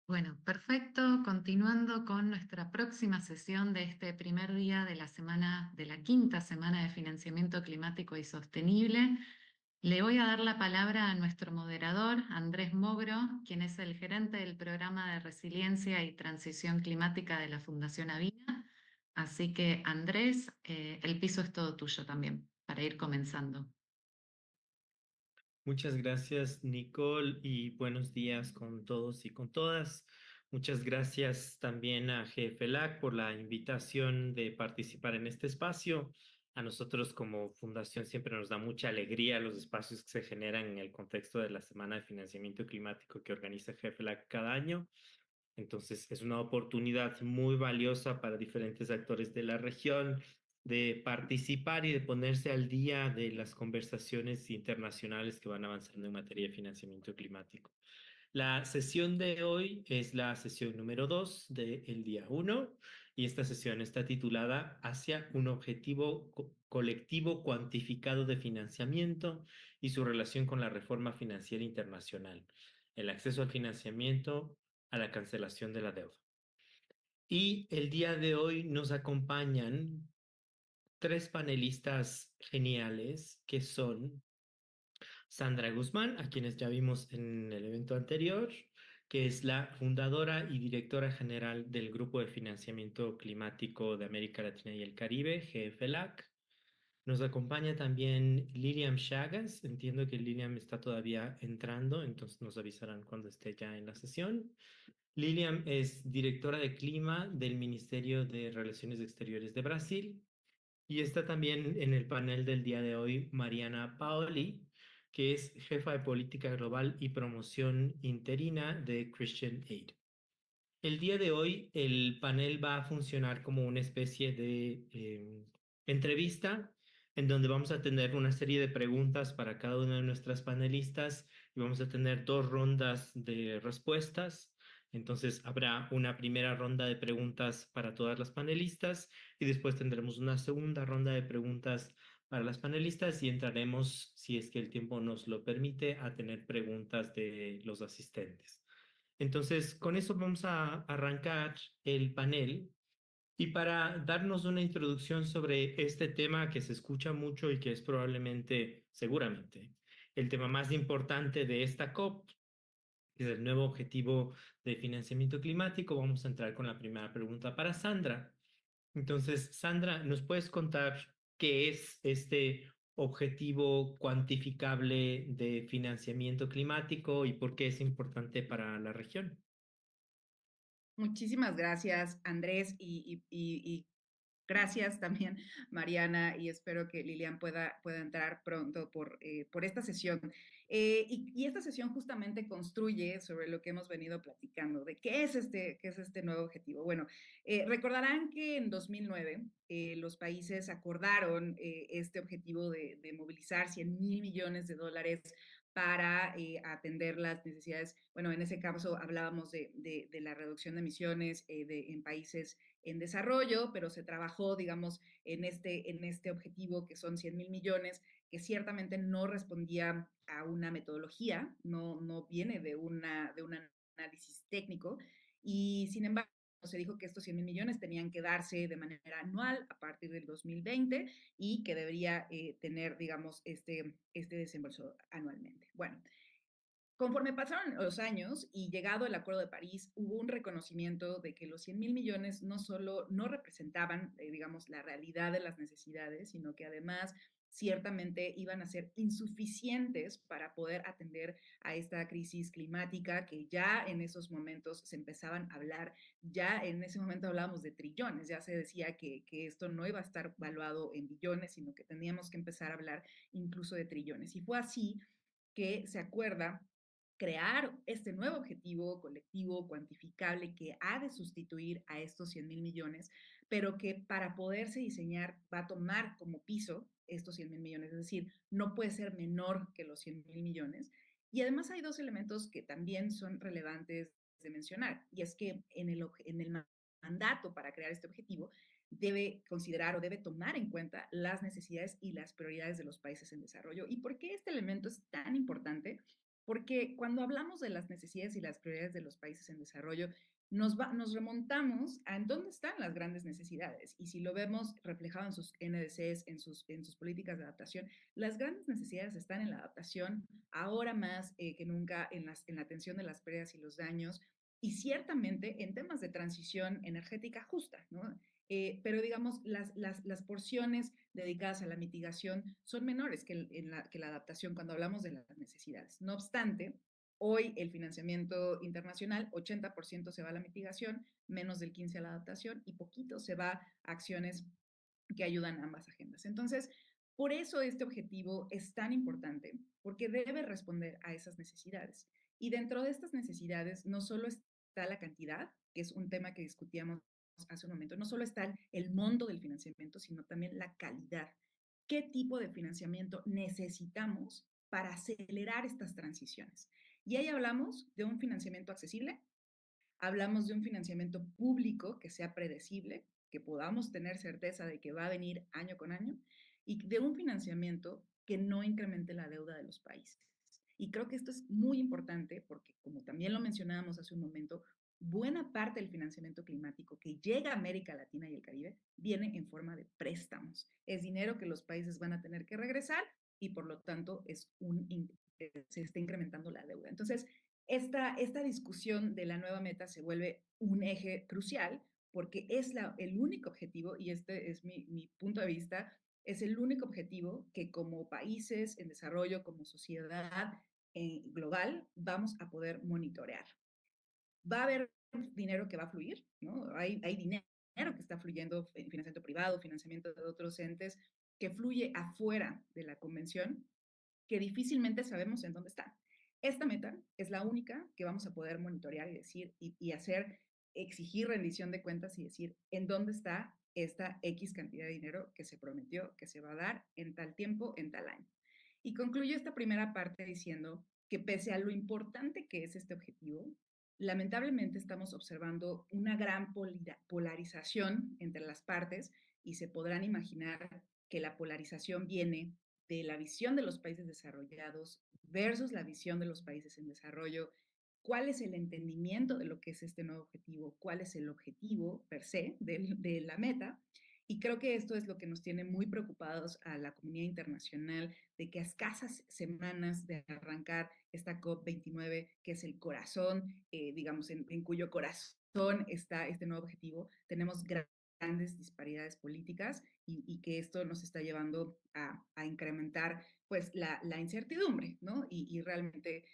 Bueno, perfecto. Continuando con nuestra próxima sesión de este primer día de la semana, de la quinta semana de financiamiento climático y sostenible, le voy a dar la palabra a nuestro moderador, Andrés Mogro, quien es el gerente del programa de resiliencia y transición climática de la Fundación Avina. Así que, Andrés, el piso es todo tuyo también, para ir comenzando. Muchas gracias, Nicole, y buenos días con todos y con todas. Muchas gracias también a GFLAC por la invitación de participar en este espacio. A nosotros como fundación siempre nos da mucha alegría los espacios que se generan en el contexto de la Semana de Financiamiento Climático que organiza GFLAC cada año. Entonces, es una oportunidad muy valiosa para diferentes actores de la región de participar y de ponerse al día de las conversaciones internacionales que van avanzando en materia de financiamiento climático. La sesión de hoy es la sesión número 2 del día uno y esta sesión está titulada Hacia un objetivo colectivo cuantificado de financiamiento y su relación con la reforma financiera internacional, el acceso al financiamiento a la cancelación de la deuda. Y el día de hoy nos acompañan tres panelistas geniales que son Sandra Guzmán, a quienes ya vimos en el evento anterior, que es la fundadora y directora general del Grupo de Financiamiento Climático de América Latina y el Caribe, GFLAC. Nos acompaña también Lilian Chagas. Entiendo que Lilian está todavía entrando, entonces nos avisarán cuando esté ya en la sesión. Lilian es directora de clima del Ministerio de Relaciones Exteriores de Brasil. Y está también en el panel del día de hoy Mariana Paoli, que es jefa de política global y promoción interina de Christian Aid. El día de hoy el panel va a funcionar como una especie de entrevista en donde vamos a tener una serie de preguntas para cada una de nuestras panelistas y vamos a tener dos rondas de respuestas. Entonces habrá una primera ronda de preguntas para todas las panelistas y después tendremos una segunda ronda de preguntas para las panelistas y entraremos, si es que el tiempo nos lo permite, a tener preguntas de los asistentes. Entonces, con eso vamos a arrancar el panel y para darnos una introducción sobre este tema que se escucha mucho y que es probablemente, seguramente, el tema más importante de esta COP, que es el nuevo objetivo de financiamiento climático, vamos a entrar con la primera pregunta para Sandra. Entonces, Sandra, ¿nos puedes contar qué es este objetivo cuantificable de financiamiento climático y por qué es importante para la región? Muchísimas gracias, Andrés, y gracias también, Mariana, y espero que Lilian pueda entrar pronto por esta sesión. Y esta sesión justamente construye sobre lo que hemos venido platicando, de qué es este nuevo objetivo. Bueno, recordarán que en 2009 los países acordaron este objetivo de movilizar 100.000 millones de dólares para atender las necesidades. Bueno, en ese caso hablábamos de la reducción de emisiones en países en desarrollo, pero se trabajó, digamos, en este objetivo que son 100.000 millones, que ciertamente no respondía a una metodología, no viene de un análisis técnico, y sin embargo, se dijo que estos 100.000 millones tenían que darse de manera anual a partir del 2020 y que debería tener, digamos, este desembolso anualmente. Bueno, conforme pasaron los años y llegado el Acuerdo de París, hubo un reconocimiento de que los 100.000 millones no solo no representaban, digamos, la realidad de las necesidades, sino que además ciertamente iban a ser insuficientes para poder atender a esta crisis climática que ya en esos momentos se empezaban a hablar, ya en ese momento hablábamos de trillones, ya se decía que esto no iba a estar valuado en billones, sino que teníamos que empezar a hablar incluso de trillones. Y fue así que se acuerda crear este nuevo objetivo colectivo cuantificable que ha de sustituir a estos 100.000 millones, pero que para poderse diseñar va a tomar como piso estos 100.000 millones, es decir, no puede ser menor que los 100.000 millones. Y además hay dos elementos que también son relevantes de mencionar, y es que en el mandato para crear este objetivo debe considerar o debe tomar en cuenta las necesidades y las prioridades de los países en desarrollo. ¿Y por qué este elemento es tan importante? Porque cuando hablamos de las necesidades y las prioridades de los países en desarrollo, nos remontamos a en dónde están las grandes necesidades. Y si lo vemos reflejado en sus NDCs, en sus políticas de adaptación, las grandes necesidades están en la adaptación, ahora más que nunca en la atención de las pérdidas y los daños, y ciertamente en temas de transición energética justa, ¿no? Pero digamos, las porciones dedicadas a la mitigación son menores que la adaptación cuando hablamos de las necesidades. No obstante, hoy el financiamiento internacional, 80% se va a la mitigación, menos del 15% a la adaptación y poquito se va a acciones que ayudan a ambas agendas. Entonces, por eso este objetivo es tan importante, porque debe responder a esas necesidades. Y dentro de estas necesidades no solo está la cantidad, que es un tema que discutíamos hace un momento, no solo está el monto del financiamiento, sino también la calidad. ¿Qué tipo de financiamiento necesitamos para acelerar estas transiciones? Y ahí hablamos de un financiamiento accesible, hablamos de un financiamiento público que sea predecible, que podamos tener certeza de que va a venir año con año, y de un financiamiento que no incremente la deuda de los países. Y creo que esto es muy importante porque, como también lo mencionábamos hace un momento, buena parte del financiamiento climático que llega a América Latina y el Caribe viene en forma de préstamos. Es dinero que los países van a tener que regresar y por lo tanto se está incrementando la deuda. Entonces, esta discusión de la nueva meta se vuelve un eje crucial porque es el único objetivo, y este es mi punto de vista, es el único objetivo que como países en desarrollo, como sociedad global, vamos a poder monitorear. Va a haber dinero que va a fluir, ¿no? Hay dinero que está fluyendo en financiamiento privado, financiamiento de otros entes, que fluye afuera de la convención, que difícilmente sabemos en dónde está. Esta meta es la única que vamos a poder monitorear y decir y hacer, exigir rendición de cuentas y decir en dónde está esta X cantidad de dinero que se prometió que se va a dar en tal tiempo, en tal año. Y concluyo esta primera parte diciendo que pese a lo importante que es este objetivo, lamentablemente estamos observando una gran polarización entre las partes y se podrán imaginar que la polarización viene de la visión de los países desarrollados versus la visión de los países en desarrollo, cuál es el entendimiento de lo que es este nuevo objetivo, cuál es el objetivo per se de la meta. Y creo que esto es lo que nos tiene muy preocupados a la comunidad internacional, de que a escasas semanas de arrancar esta COP29, que es el corazón, digamos, en cuyo corazón está este nuevo objetivo, tenemos grandes disparidades políticas y que esto nos está llevando a incrementar pues la incertidumbre, ¿no? Y realmente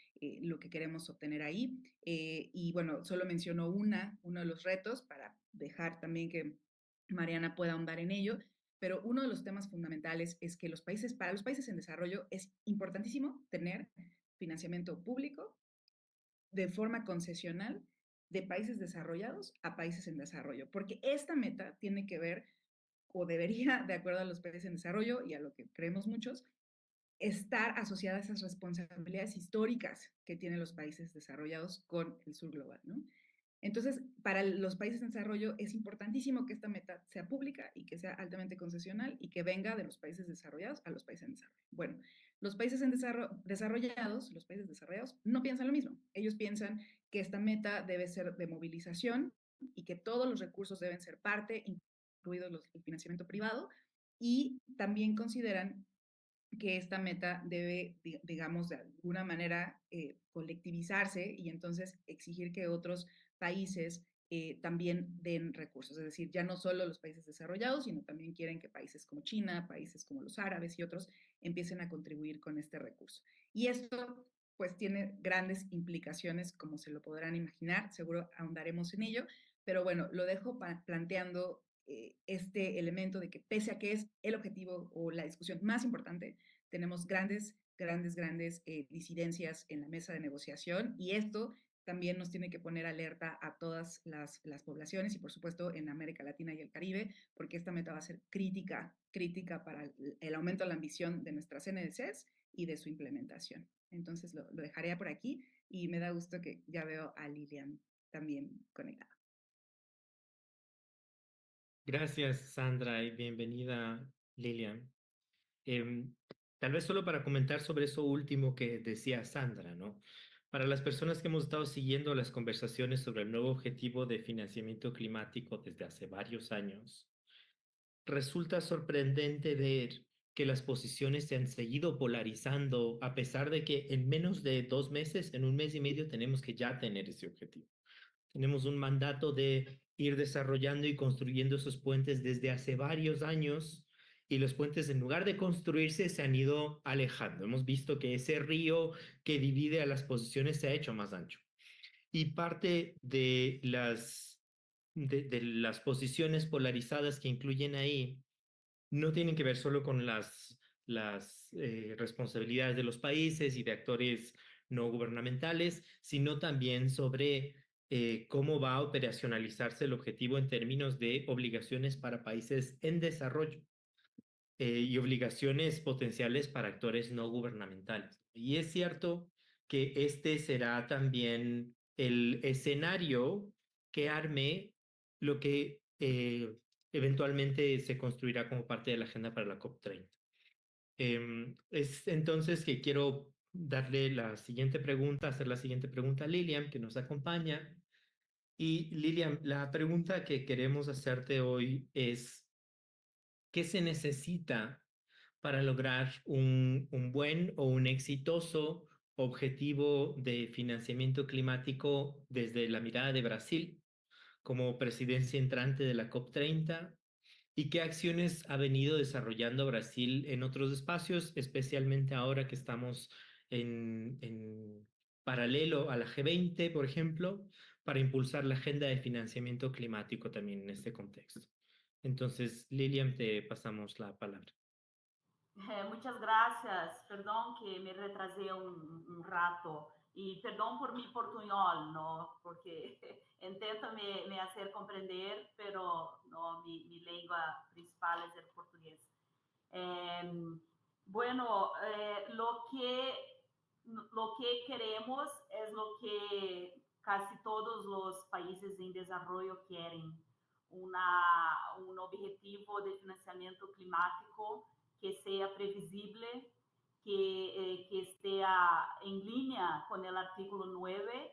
lo que queremos obtener ahí. Y bueno, solo menciono uno de los retos para dejar también que Mariana pueda ahondar en ello, pero uno de los temas fundamentales es que para los países en desarrollo es importantísimo tener financiamiento público de forma concesional de países desarrollados a países en desarrollo, porque esta meta tiene que ver, o debería, de acuerdo a los países en desarrollo y a lo que creemos muchos, estar asociada a esas responsabilidades históricas que tienen los países desarrollados con el sur global, ¿no? Entonces, para los países en desarrollo es importantísimo que esta meta sea pública y que sea altamente concesional y que venga de los países desarrollados a los países en desarrollo. Bueno, los países los países desarrollados no piensan lo mismo. Ellos piensan que esta meta debe ser de movilización y que todos los recursos deben ser parte, incluido el financiamiento privado, y también consideran que esta meta debe, digamos, de alguna manera colectivizarse y entonces exigir que otros países también den recursos. Es decir, ya no solo los países desarrollados, sino también quieren que países como China, países como los árabes y otros empiecen a contribuir con este recurso. Y esto pues tiene grandes implicaciones, como se lo podrán imaginar, seguro ahondaremos en ello, pero bueno, lo dejo planteando este elemento de que pese a que es el objetivo o la discusión más importante, tenemos grandes disidencias en la mesa de negociación y esto también nos tiene que poner alerta a todas las poblaciones y por supuesto en América Latina y el Caribe, porque esta meta va a ser crítica para el aumento de la ambición de nuestras NDCs y de su implementación. Entonces lo dejaré por aquí y me da gusto que ya veo a Lilian también conectada. Gracias, Sandra, y bienvenida, Lilian. Tal vez solo para comentar sobre eso último que decía Sandra, ¿no? Para las personas que hemos estado siguiendo las conversaciones sobre el nuevo objetivo de financiamiento climático desde hace varios años, resulta sorprendente ver que las posiciones se han seguido polarizando a pesar de que en menos de 2 meses, en un mes y medio, tenemos que ya tener ese objetivo. Tenemos un mandato de ir desarrollando y construyendo esos puentes desde hace varios años y los puentes en lugar de construirse se han ido alejando. Hemos visto que ese río que divide a las posiciones se ha hecho más ancho. Y parte de las posiciones polarizadas que incluyen ahí no tienen que ver solo con las responsabilidades de los países y de actores no gubernamentales, sino también sobre cómo va a operacionalizarse el objetivo en términos de obligaciones para países en desarrollo y obligaciones potenciales para actores no gubernamentales. Y es cierto que este será también el escenario que arme lo que eventualmente se construirá como parte de la agenda para la COP30. Es entonces que quiero darle la siguiente pregunta, hacer la siguiente pregunta a Lilian, que nos acompaña. Y Lilian, la pregunta que queremos hacerte hoy es, ¿qué se necesita para lograr un buen o un exitoso objetivo de financiamiento climático desde la mirada de Brasil como presidencia entrante de la COP30? ¿Y qué acciones ha venido desarrollando Brasil en otros espacios, especialmente ahora que estamos en paralelo a la G20, por ejemplo, para impulsar la agenda de financiamiento climático también en este contexto? Entonces, Lilian, te pasamos la palabra. Muchas gracias. Perdón que me retrasé un rato y perdón por mi portuñol, ¿no? Porque intento me hacer comprender, pero no, mi lengua principal es el portugués. Eh, bueno, lo que queremos es lo que casi todos los países en desarrollo quieren, un objetivo de financiamiento climático que sea previsible, que esté en línea con el artículo 9,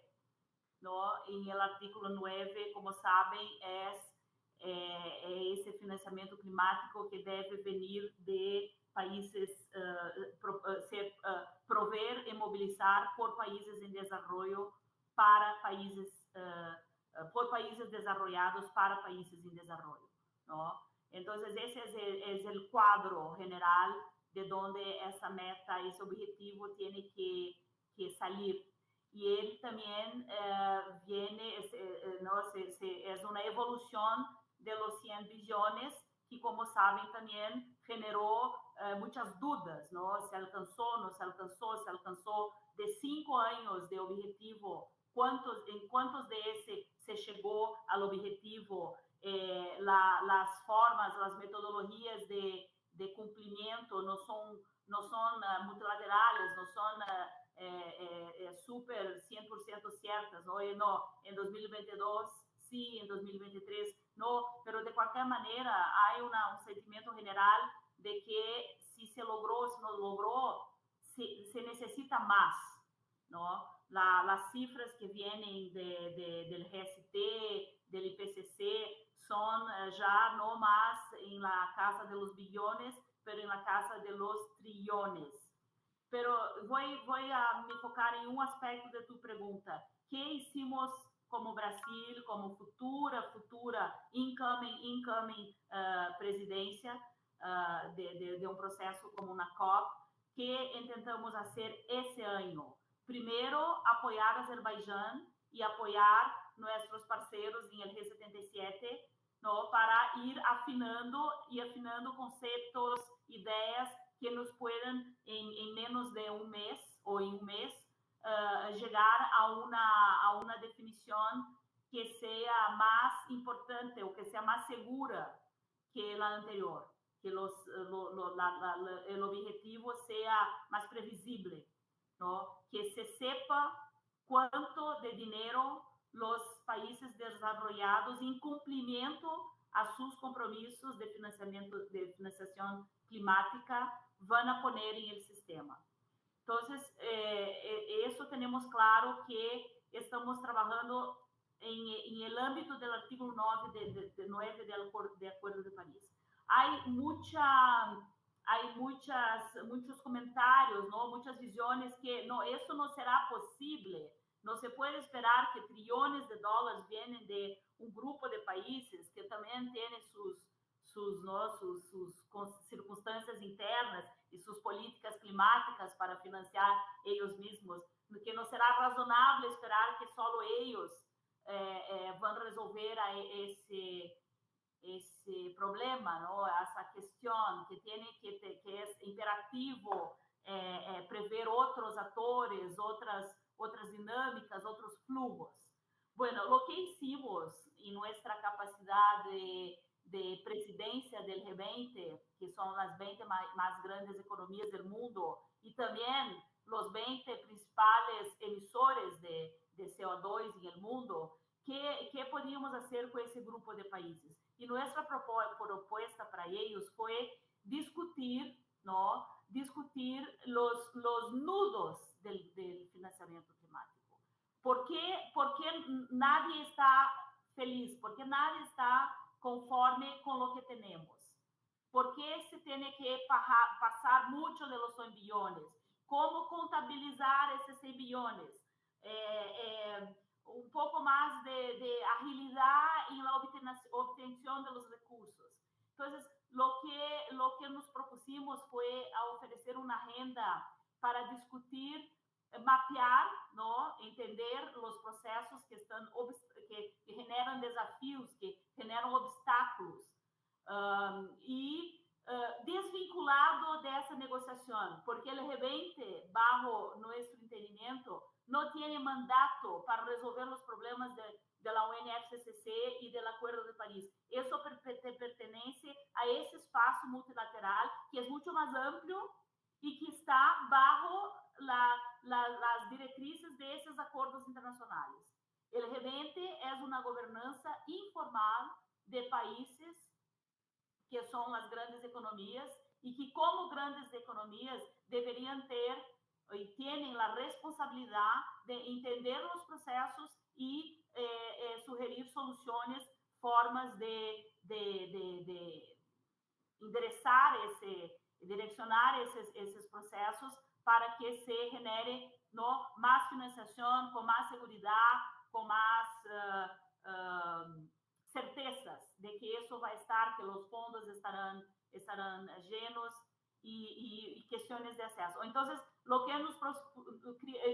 ¿no? Y el artículo 9, como saben, es esse financiamento climático que deve venir de países, prover e mobilizar por países em desenvolvimento para países, por países desarrollados para países em desenvolvimento, ¿no? Entonces, ese es el cuadro general de donde esa meta, ese objetivo tiene que salir. Y él también viene, ¿no? Es una evolución de los 100 billones que, como saben, también generó muchas dudas, ¿no? Se alcanzó, no se alcanzó de 5 años de objetivo, en cuántos de ese se llegó al objetivo, las formas, las metodologías de cumplimiento no son multilaterales, no son super 100% ciertas, ¿no? En 2022 sí, en 2023 no, pero de cualquier manera hay un sentimiento general de que si se logró, si no logró, se necesita más, ¿no? Las cifras que vienen del GST, del IPCC, son ya no más en la casa de los billones, pero en la casa de los trillones. Pero voy a me focar en un aspecto de tu pregunta. ¿Qué hicimos como Brasil, como futura incoming presidencia de un proceso como una COP? ¿Qué intentamos hacer ese año? Primero, apoyar a Azerbaiyán y apoyar nuestros parceiros en el G77, ¿no? Para ir afinando conceptos, ideas que nos puedan en menos de un mes o en un mes llegar a una definición que sea más importante o que sea más segura que la anterior, que el objetivo sea más previsible, ¿no? Que se sepa cuánto de dinero los países desarrollados en cumplimiento a sus compromisos de financiación climática van a poner en el sistema. Entonces, eso tenemos claro que estamos trabajando en el ámbito del artículo 9 de Acuerdo de París. Hay muchos comentarios, ¿no? Muchas visiones que no, eso no será posible. No se puede esperar que trillones de dólares vienen de un grupo de países que también tienen sus circunstâncias internas e suas políticas climáticas para financiar eles mesmos, que não será razonável esperar que só eles vão resolver esse problema, não? Essa questão que é imperativo prever outros atores, outras dinâmicas, outros fluxos. Bueno, lo que hicimos en nuestra capacidad de presidencia del G20, que son las 20 más grandes economías del mundo, y también los 20 principales emisores de CO2 en el mundo, ¿qué podíamos hacer con ese grupo de países? Y nuestra propuesta para ellos fue discutir, ¿no? Discutir los nudos del financiamiento climático. ¿Por qué nadie está feliz? ¿Por qué nadie está conforme con lo que tenemos? ¿Por qué se tiene que pasar mucho de los 100 billones? ¿Cómo contabilizar esos 100 billones? Un poco más de agilidad en la obtención de los recursos. Entonces, lo que nos propusimos fue a ofrecer una agenda para discutir, mapear, ¿no? Entender los procesos que generan desafíos, que generan obstáculos, desvinculado de esa negociación, porque el G20, bajo nuestro entendimiento, no tiene mandato para resolver los problemas de la UNFCCC y del Acuerdo de París. Eso pertenece a ese espacio multilateral que es mucho más amplio y que está bajo las directrices de esos acuerdos internacionales. El G20 es una gobernanza informal de países que son las grandes economías y que como grandes economías deberían ter y tienen la responsabilidad de entender los procesos y sugerir soluciones, formas de enderezar direccionar esos procesos para que se genere, ¿no? Más financiación, con más seguridad, con más certezas de que eso va a estar, que los fondos estarán llenos y cuestiones de acceso. Entonces,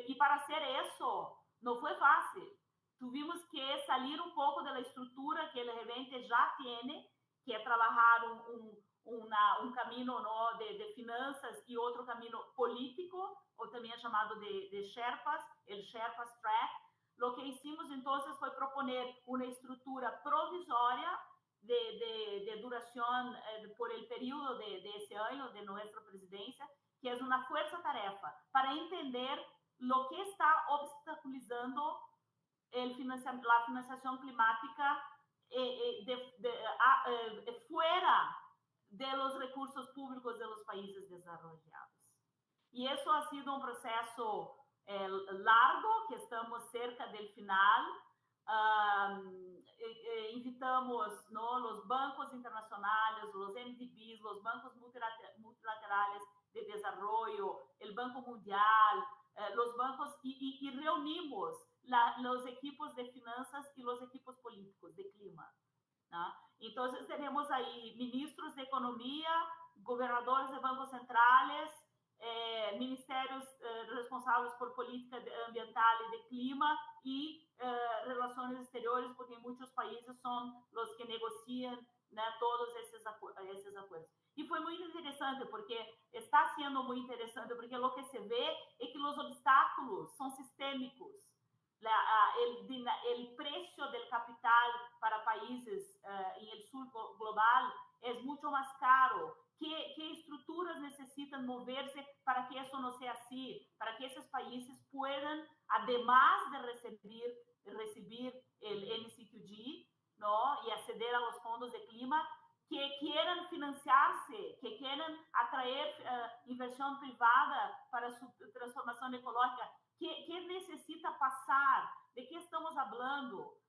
y para hacer eso no fue fácil. Tuvimos que salir un poco de la estructura que el G20 ya tiene, que es trabajar un camino, ¿no? de finanzas y otro camino político, o también llamado de Sherpas, el Sherpas Track. Lo que hicimos entonces fue proponer una estructura provisoria de duración por el periodo de ese año de nuestra presidencia, que es una fuerza-tarefa para entender lo que está obstaculizando la financiación climática fuera de los recursos públicos de los países desarrollados. Y eso ha sido un proceso largo, que estamos cerca del final. Invitamos, ¿no? Los bancos internacionales, los MDBs, los bancos multilaterales de desarrollo, el Banco Mundial, los bancos, y reunimos los equipos de finanzas y los equipos políticos de clima, ¿no? Entonces tenemos ahí ministros de economía, gobernadores de bancos centrales, ministerios responsables por política ambiental y de clima y relaciones exteriores, porque muchos países son los que negocian, ¿no? Todos esos acuerdos. Y fue muy interesante, porque está siendo muy interesante, porque lo que se ve es que los obstáculos son sistémicos. El precio del capital para países en el sur global es mucho más caro. ¿Qué estructuras necesitan moverse para que eso no sea así? Para que esos países puedan, además de recibir el NCQG, ¿no? Y acceder a los fondos de clima, que quieran financiarse, que quieran atraer inversión privada para su transformación ecológica, que necesita pasar, de qué estamos hablando,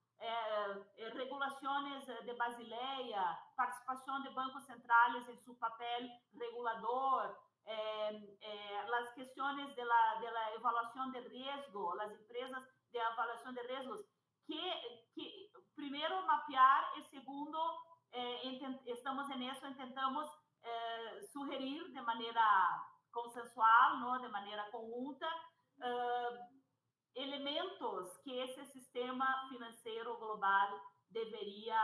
regulaciones de Basileia, participación de bancos centrales en su papel regulador, las cuestiones de la evaluación de riesgo, las empresas de evaluación de riesgos, que primero mapear y segundo, estamos en eso, intentamos sugerir de manera consensual, ¿no? De manera conjunta, elementos que esse sistema financeiro global deveria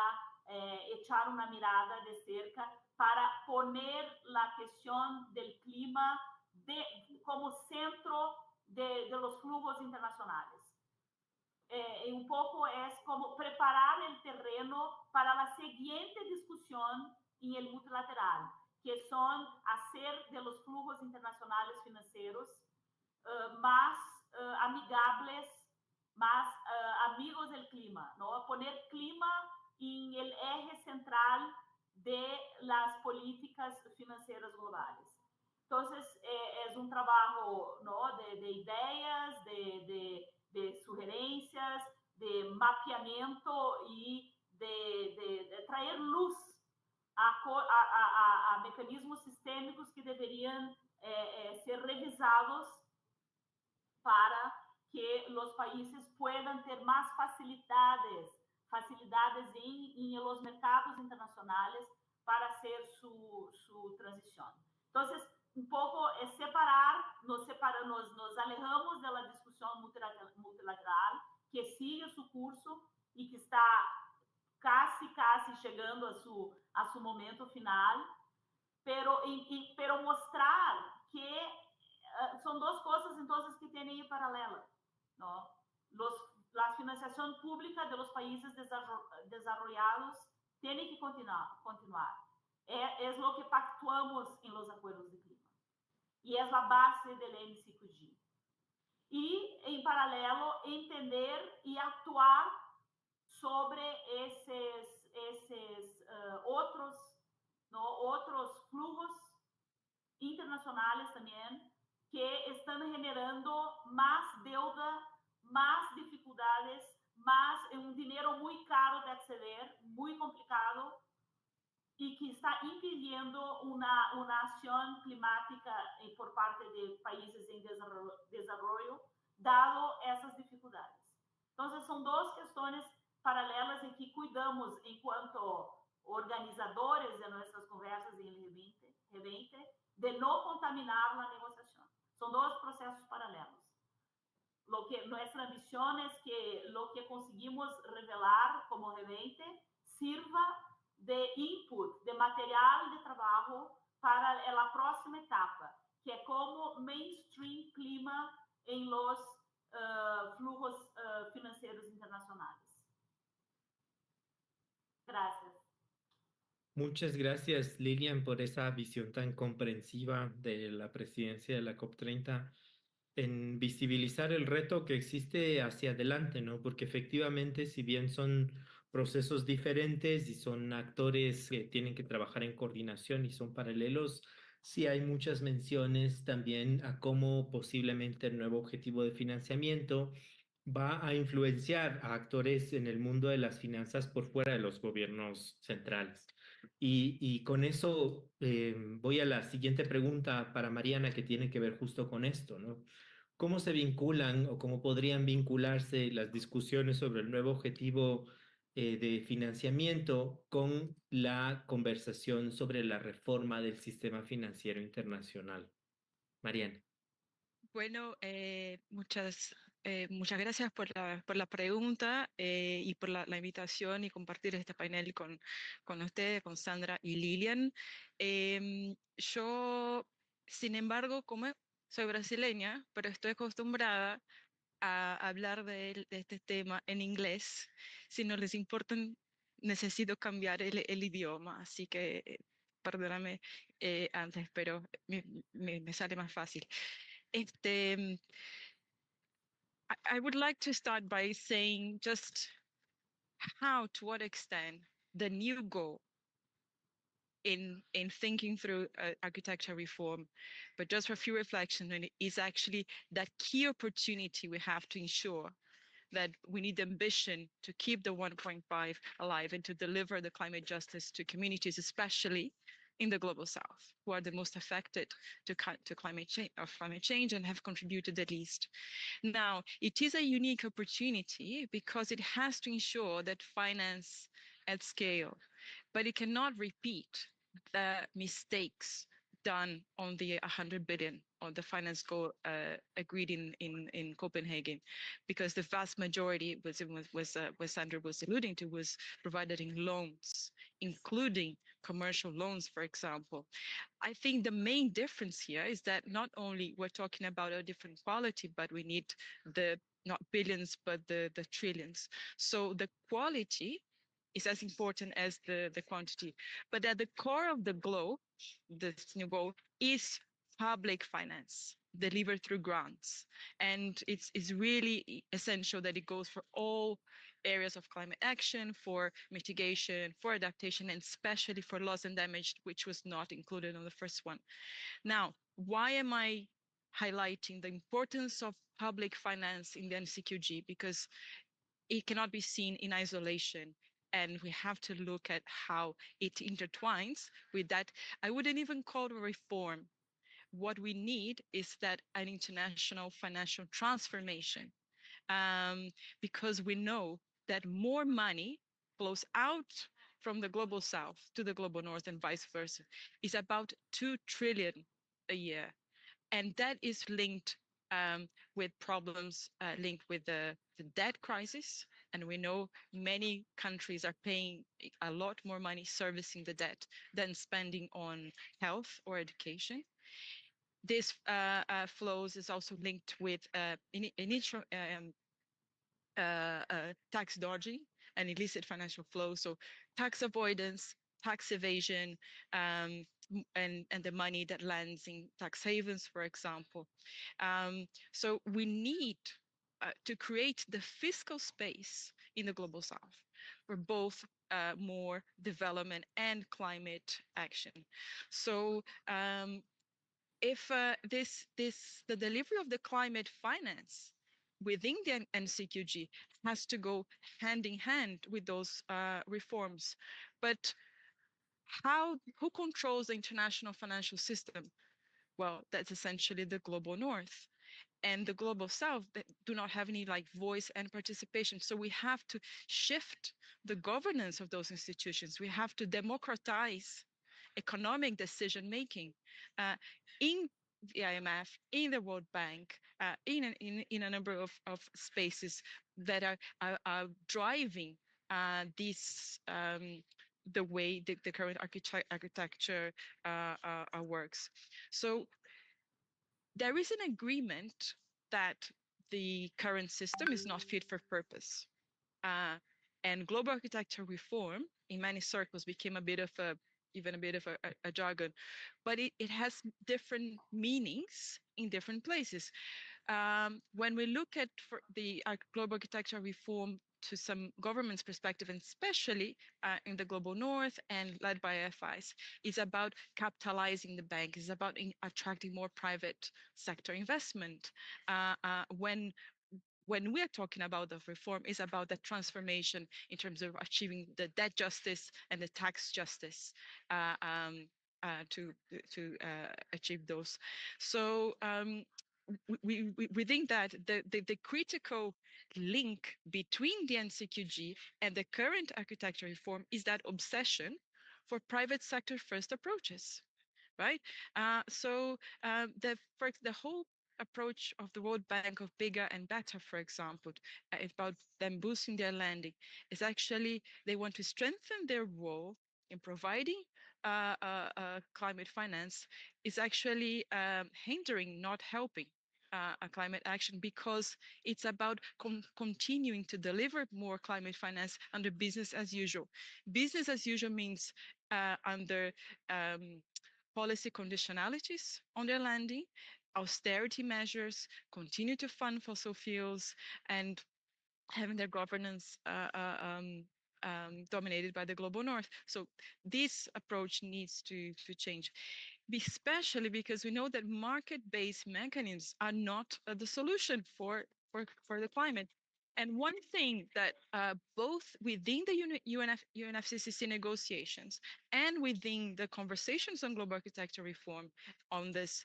echar uma mirada de cerca para poner a questão do clima como centro de los flujos internacionales. Un poco es como preparar el terreno para la siguiente discusión en el multilateral, que son hacer de los flujos internacionales financieros más amigables, más amigos del clima, ¿no? Poner clima en el eje central de las políticas financieras globales. Entonces, es un trabajo, ¿no? de ideas, de sugerencias, de mapeamiento y de traer luz a mecanismos sistémicos que deberían ser revisados para que los países puedan ter más facilidades en los mercados internacionales para hacer su transición. Entonces, un poco es separar, nos alejamos de la discusión multilateral, que sigue su curso y que está casi llegando a su momento final, pero mostrar que son dos cosas entonces que tienen que ir paralelas, ¿no? La financiación pública de los países desarrollados tiene que continuar. Es lo que pactuamos en los acuerdos de clima. Y es la base del M5G. Y en paralelo, entender y actuar sobre esos otros flujos internacionales también, que están generando más deuda, más dificultades, más un dinero muy caro de acceder, muy complicado, y que está impidiendo una acción climática por parte de países en desarrollo, dado esas dificultades. Entonces, son dos cuestiones paralelas en que cuidamos en cuanto organizadores de nuestras conversas en el G20, de no contaminar la negociación. Son dos procesos paralelos. Nuestra ambición es que lo que conseguimos revelar como G20 sirva de input, de material de trabajo para la próxima etapa, que es como mainstream clima en los flujos financieros internacionales. Gracias. Muchas gracias, Lilian, por esa visión tan comprensiva de la presidencia de la COP30 en visibilizar el reto que existe hacia adelante, ¿no? Porque efectivamente, si bien son procesos diferentes y son actores que tienen que trabajar en coordinación y son paralelos, sí hay muchas menciones también a cómo posiblemente el nuevo objetivo de financiamiento va a influenciar a actores en el mundo de las finanzas por fuera de los gobiernos centrales. Y con eso voy a la siguiente pregunta para Mariana, que tiene que ver justo con esto, ¿no? ¿Cómo se vinculan o cómo podrían vincularse las discusiones sobre el nuevo objetivo de financiamiento con la conversación sobre la reforma del sistema financiero internacional? Mariana. Bueno, muchas gracias por la pregunta y por la invitación y compartir este panel con ustedes, con Sandra y Lilian. Yo, sin embargo, como soy brasileña, pero estoy acostumbrada a hablar de este tema en inglés. Si no les importa, necesito cambiar el idioma, así que perdóname antes, pero me sale más fácil. I would like to start by saying just how, to what extent, the new goal in thinking through architecture reform, but just for a few reflections, and it is actually that key opportunity we have to ensure that we need ambition to keep the 1.5 alive and to deliver the climate justice to communities, especially in the global south, who are the most affected to climate change and have contributed the least. Now, it is a unique opportunity because it has to ensure that finance at scale, but it cannot repeat the mistakes done on the 100 billion on the finance goal agreed in Copenhagen, because the vast majority was Sandra was alluding to was provided in loans, including commercial loans, for example. I think the main difference here is that not only we're talking about a different quality, but we need the not billions, but the trillions. So the quality is as important as the quantity. But at the core of the goal, this new goal, is public finance delivered through grants. And it's really essential that it goes for all areas of climate action, for mitigation, for adaptation, and especially for loss and damage, which was not included on the first one. Now, why am I highlighting the importance of public finance in the NCQG? Because it cannot be seen in isolation, and we have to look at how it intertwines with that. I wouldn't even call it a reform. What we need is that an international financial transformation, because we know that more money flows out from the global south to the global north and vice versa. Is about 2 trillion a year, and that is linked with problems linked with the debt crisis. And we know many countries are paying a lot more money servicing the debt than spending on health or education. This flows is also linked with tax dodging and illicit financial flow. So tax avoidance, tax evasion, and the money that lands in tax havens, for example. So we need to create the fiscal space in the global south for both more development and climate action. So if the delivery of the climate finance within the NCQG has to go hand in hand with those reforms. But who controls the international financial system? Well, that's essentially the global north. And the global south that do not have any like voice and participation. So we have to shift the governance of those institutions. We have to democratize economic decision making in the IMF, in the World Bank, in a number of spaces that are driving this the way the current architecture works. So there is an agreement that the current system is not fit for purpose. And global architecture reform in many circles became a bit of a jargon, but it has different meanings in different places. When we look at the global architecture reform to some government's perspective, and especially in the global north and led by FIs, is about capitalizing the bank, is about attracting more private sector investment. When we're talking about the reform, is about the transformation in terms of achieving the debt justice and the tax justice to achieve those. So we think that the critical link between the NCQG and the current architecture reform is that obsession for private sector first approaches, right? The whole approach of the World Bank of bigger and better, for example, about them boosting their lending, is actually they want to strengthen their role in providing climate finance, is actually hindering, not helping a climate action, because it's about continuing to deliver more climate finance under business as usual. Business as usual means under policy conditionalities on their lending, austerity measures, continue to fund fossil fuels, and having their governance dominated by the global north. So this approach needs to change, especially because we know that market-based mechanisms are not the solution for the climate. And one thing that both within the UNFCCC negotiations and within the conversations on global architecture reform on this,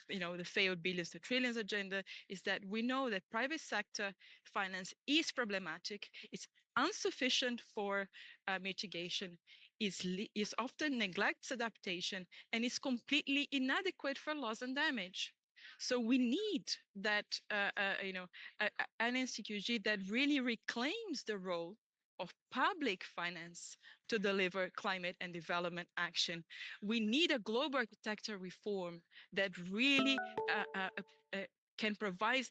the failed billions to trillions agenda, is that we know that private sector finance is problematic. It's insufficient for mitigation, is often neglects adaptation, and is completely inadequate for loss and damage. So we need that, an NCQG that really reclaims the role of public finance to deliver climate and development action. We need a global architecture reform that really can provide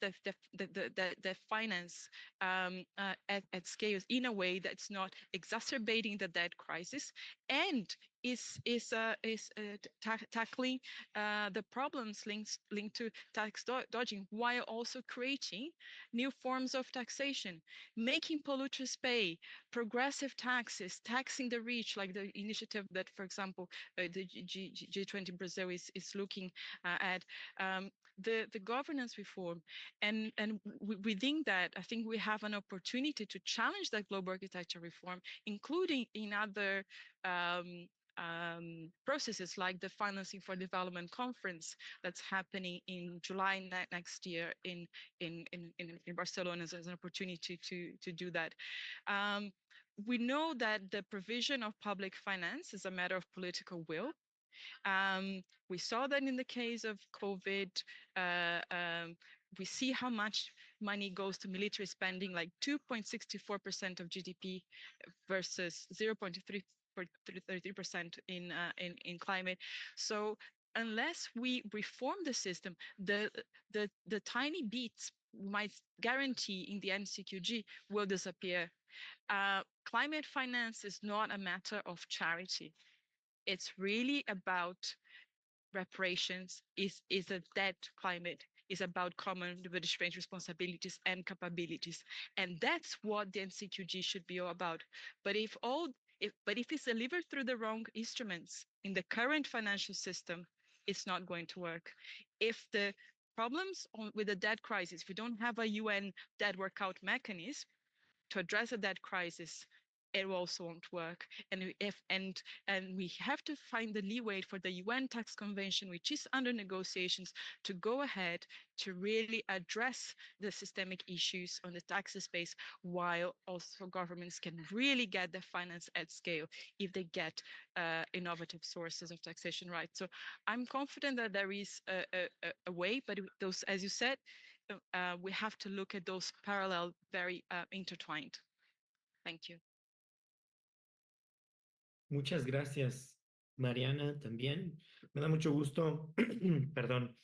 the finance at scales in a way that's not exacerbating the debt crisis, and is tackling the problems linked to tax dodging, while also creating new forms of taxation, making polluters pay, progressive taxes, taxing the rich, like the initiative that, for example, the G20 Brazil is looking at. The governance reform, and within that, I think we have an opportunity to challenge that global architecture reform, including in other processes like the Financing for Development conference that's happening in July next year in Barcelona, as an opportunity to do that. We know that the provision of public finance is a matter of political will. We saw that in the case of COVID. We see how much money goes to military spending, like 2.64% of GDP versus 0.33% in climate. So unless we reform the system, the tiny bits might guarantee in the NCQG will disappear. Climate finance is not a matter of charity. It's really about reparations, is a debt climate, is about common development responsibilities and capabilities. And that's what the NCQG should be all about. But if it's delivered through the wrong instruments in the current financial system, it's not going to work. If the problems with the debt crisis, if we don't have a UN debt workout mechanism to address the debt crisis, it also won't work. And we have to find the leeway for the UN tax convention, which is under negotiations, to go ahead to really address the systemic issues on the tax space, while also governments can really get the finance at scale if they get innovative sources of taxation rights. So I'm confident that there is a way, but those, as you said, we have to look at those parallel, very intertwined. Thank you. Muchas gracias, Mariana, también. Me da mucho gusto, perdón,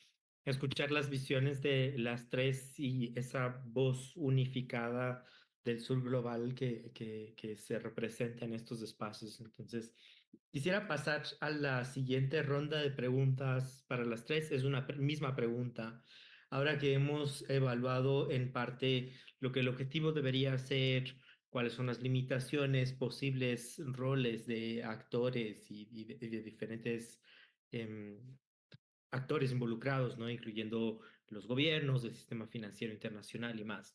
escuchar las visiones de las tres y esa voz unificada del sur global que se representa en estos espacios. Entonces, quisiera pasar a la siguiente ronda de preguntas para las tres. Es una misma pregunta. Ahora que hemos evaluado en parte lo que el objetivo debería ser, cuáles son las limitaciones, posibles roles de actores y de diferentes actores involucrados, ¿no? Incluyendo los gobiernos, el sistema financiero internacional y más.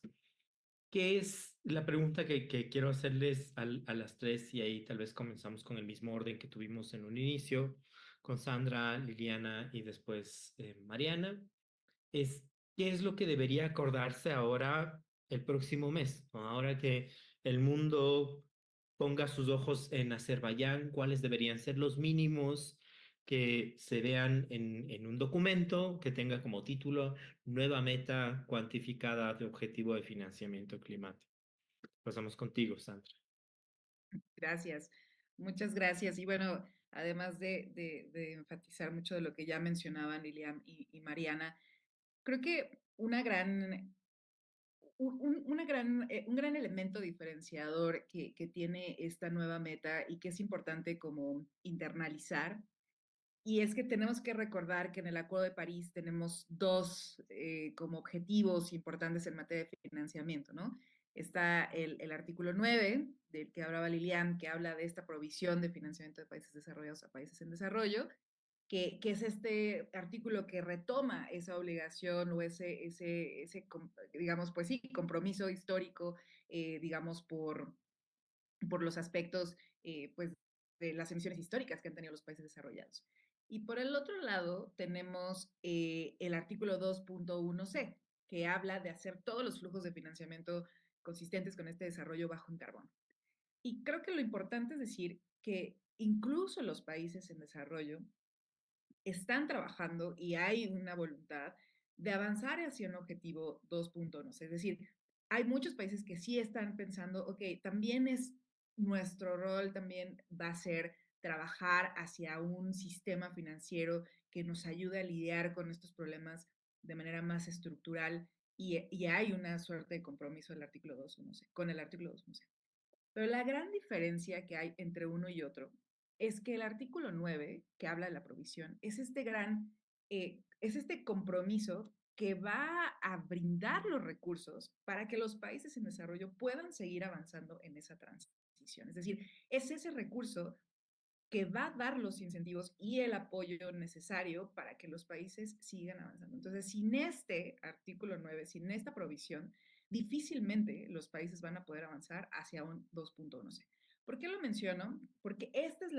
¿Qué es la pregunta que quiero hacerles a las tres? Y ahí tal vez comenzamos con el mismo orden que tuvimos en un inicio, con Sandra, Liliana y después Mariana. ¿Qué es lo que debería acordarse ahora el próximo mes, ¿no? Ahora que el mundo ponga sus ojos en Azerbaiyán, cuáles deberían ser los mínimos que se vean en un documento que tenga como título Nueva meta cuantificada de objetivo de financiamiento climático. Pasamos contigo, Sandra. Gracias, muchas gracias. Y bueno, además de enfatizar mucho de lo que ya mencionaban Lilian y Mariana, creo que un gran elemento diferenciador que tiene esta nueva meta y que es importante como internalizar, y es que tenemos que recordar que en el Acuerdo de París tenemos dos como objetivos importantes en materia de financiamiento, ¿no? Está el artículo 9, del que hablaba Lilian, que habla de esta provisión de financiamiento de países desarrollados a países en desarrollo, que es este artículo que retoma esa obligación o digamos, pues sí, compromiso histórico, digamos, por los aspectos, pues, de las emisiones históricas que han tenido los países desarrollados. Y por el otro lado tenemos el artículo 2.1c, que habla de hacer todos los flujos de financiamiento consistentes con este desarrollo bajo en carbono. Y creo que lo importante es decir que incluso los países en desarrollo están trabajando y hay una voluntad de avanzar hacia un objetivo 2.1. Es decir, hay muchos países que sí están pensando, ok, también es nuestro rol, también va a ser trabajar hacia un sistema financiero que nos ayude a lidiar con estos problemas de manera más estructural y hay una suerte de compromiso del artículo 2.1c, con el artículo 2.1c. Pero la gran diferencia que hay entre uno y otro es que el artículo 9, que habla de la provisión, es este compromiso que va a brindar los recursos para que los países en desarrollo puedan seguir avanzando en esa transición. Es decir, es ese recurso que va a dar los incentivos y el apoyo necesario para que los países sigan avanzando. Entonces, sin este artículo 9, sin esta provisión, difícilmente los países van a poder avanzar hacia un 2.1c. ¿Por qué lo menciono? Porque este es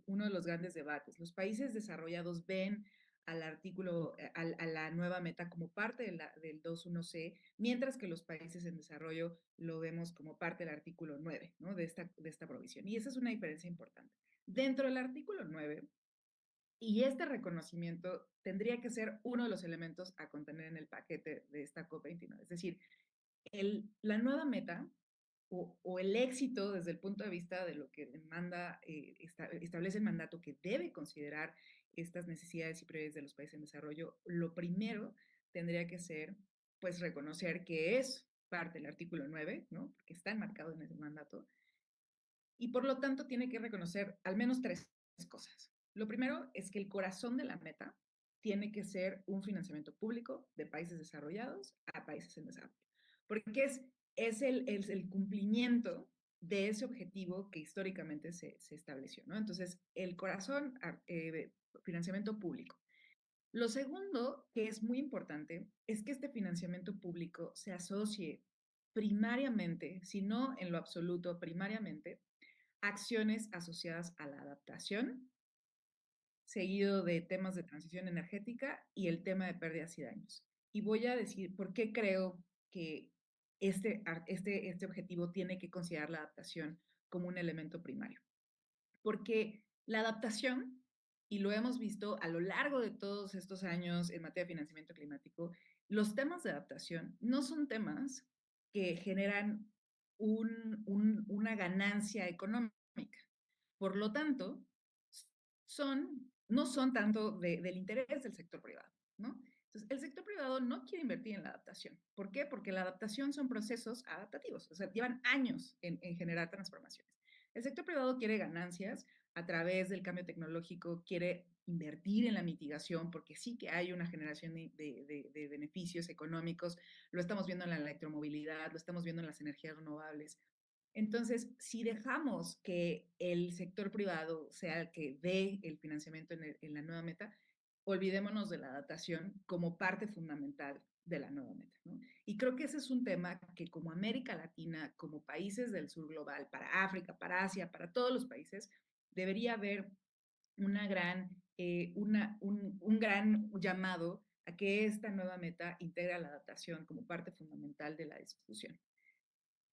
uno de los grandes debates. Los países desarrollados ven al artículo, a la nueva meta como parte del 2.1c, mientras que los países en desarrollo lo vemos como parte del artículo 9, ¿no? de esta provisión. Y esa es una diferencia importante. Dentro del artículo 9, y este reconocimiento tendría que ser uno de los elementos a contener en el paquete de esta COP29. Es decir, la nueva meta o el éxito desde el punto de vista de lo que demanda, establece el mandato que debe considerar estas necesidades y prioridades de los países en desarrollo, lo primero tendría que ser, pues, reconocer que es parte del artículo 9, ¿no? Porque está enmarcado en ese mandato, y por lo tanto tiene que reconocer al menos tres cosas. Lo primero es que el corazón de la meta tiene que ser un financiamiento público de países desarrollados a países en desarrollo, porque es el cumplimiento de ese objetivo que históricamente se estableció, ¿no? Entonces, el corazón, financiamiento público. Lo segundo, que es muy importante, es que este financiamiento público se asocie primariamente, si no en lo absoluto, primariamente, acciones asociadas a la adaptación, seguido de temas de transición energética y el tema de pérdidas y daños. Y voy a decir por qué creo que este objetivo tiene que considerar la adaptación como un elemento primario. Porque la adaptación, y lo hemos visto a lo largo de todos estos años en materia de financiamiento climático, los temas de adaptación no son temas que generan una ganancia económica. Por lo tanto, no son tanto del interés del sector privado, ¿no? Entonces, el sector privado no quiere invertir en la adaptación. ¿Por qué? Porque la adaptación son procesos adaptativos, o sea, llevan años en generar transformaciones. El sector privado quiere ganancias a través del cambio tecnológico, quiere invertir en la mitigación, porque sí que hay una generación de beneficios económicos, lo estamos viendo en la electromovilidad, lo estamos viendo en las energías renovables. Entonces, si dejamos que el sector privado sea el que dé el financiamiento en la nueva meta, olvidémonos de la adaptación como parte fundamental de la nueva meta, ¿no? Y creo que ese es un tema que como América Latina, como países del sur global, para África, para Asia, para todos los países, debería haber un gran llamado a que esta nueva meta integre la adaptación como parte fundamental de la discusión.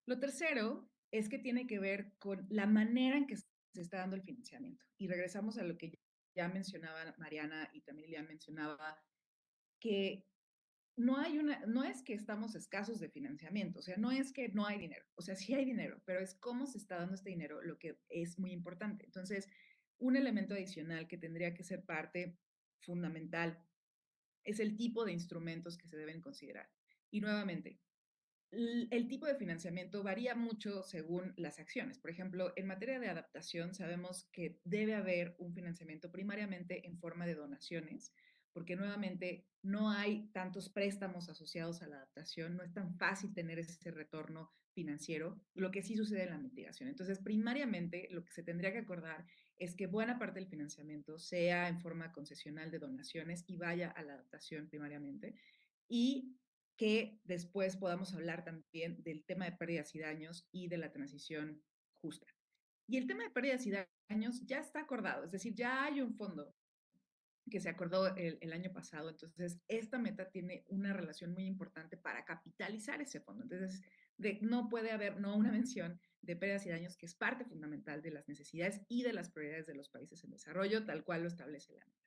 Lo tercero es que tiene que ver con la manera en que se está dando el financiamiento. Y regresamos a lo que ya mencionaba Mariana y también Lilian mencionaba, que no es que estamos escasos de financiamiento, o sea, no es que no hay dinero, o sea, sí hay dinero, pero es cómo se está dando este dinero lo que es muy importante. Entonces, un elemento adicional que tendría que ser parte fundamental es el tipo de instrumentos que se deben considerar. Y nuevamente, el tipo de financiamiento varía mucho según las acciones. Por ejemplo, en materia de adaptación sabemos que debe haber un financiamiento primariamente en forma de donaciones, porque nuevamente no hay tantos préstamos asociados a la adaptación, no es tan fácil tener ese retorno financiero, lo que sí sucede en la mitigación. Entonces, primariamente, lo que se tendría que acordar es que buena parte del financiamiento sea en forma concesional de donaciones y vaya a la adaptación primariamente, y que después podamos hablar también del tema de pérdidas y daños y de la transición justa. Y el tema de pérdidas y daños ya está acordado, es decir, ya hay un fondo que se acordó el año pasado. Entonces, esta meta tiene una relación muy importante para capitalizar ese fondo. Entonces, no puede haber no una mención de pérdidas y daños, que es parte fundamental de las necesidades y de las prioridades de los países en desarrollo, tal cual lo establece la meta.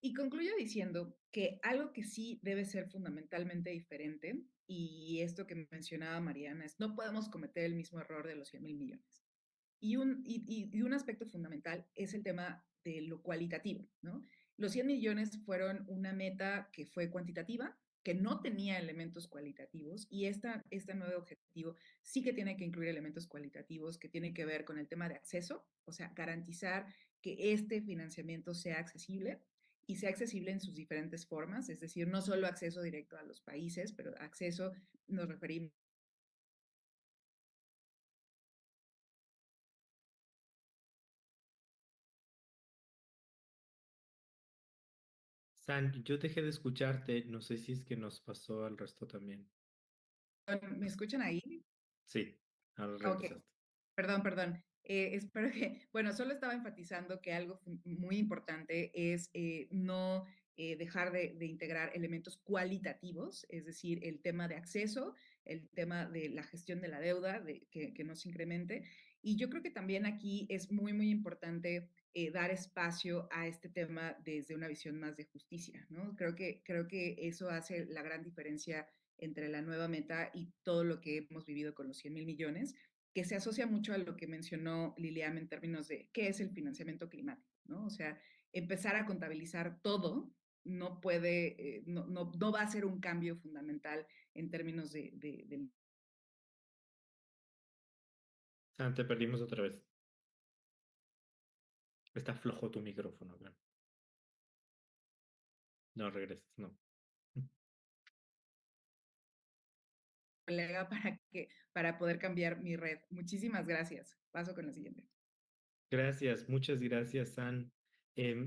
Y concluyo diciendo que algo que sí debe ser fundamentalmente diferente, y esto que mencionaba Mariana, es no podemos cometer el mismo error de los 100,000 millones. Y un aspecto fundamental es el tema de lo cualitativo, ¿no? Los 100 millones fueron una meta que fue cuantitativa, que no tenía elementos cualitativos, y este nuevo objetivo sí que tiene que incluir elementos cualitativos, que tiene que ver con el tema de acceso, o sea, garantizar que este financiamiento sea accesible y sea accesible en sus diferentes formas, es decir, no solo acceso directo a los países, pero acceso, nos referimos San, yo dejé de escucharte, no sé si es que nos pasó al resto también. ¿Me escuchan ahí? Sí, ahora Ok, regresaste. perdón. Espero que, bueno, solo estaba enfatizando que algo muy importante es no dejar de integrar elementos cualitativos, es decir, el tema de acceso, el tema de la gestión de la deuda, que no se incremente. Y yo creo que también aquí es muy importante dar espacio a este tema desde una visión más de justicia, ¿no? Creo que eso hace la gran diferencia entre la nueva meta y todo lo que hemos vivido con los 100,000 millones, que se asocia mucho a lo que mencionó Lilian en términos de qué es el financiamiento climático, ¿no? O sea, empezar a contabilizar todo no puede, no va a ser un cambio fundamental en términos de. San, te perdimos otra vez. Está flojo tu micrófono, claro. No regresas, no. Colega para poder cambiar mi red. Muchísimas gracias. Paso con la siguiente. Gracias, muchas gracias, San.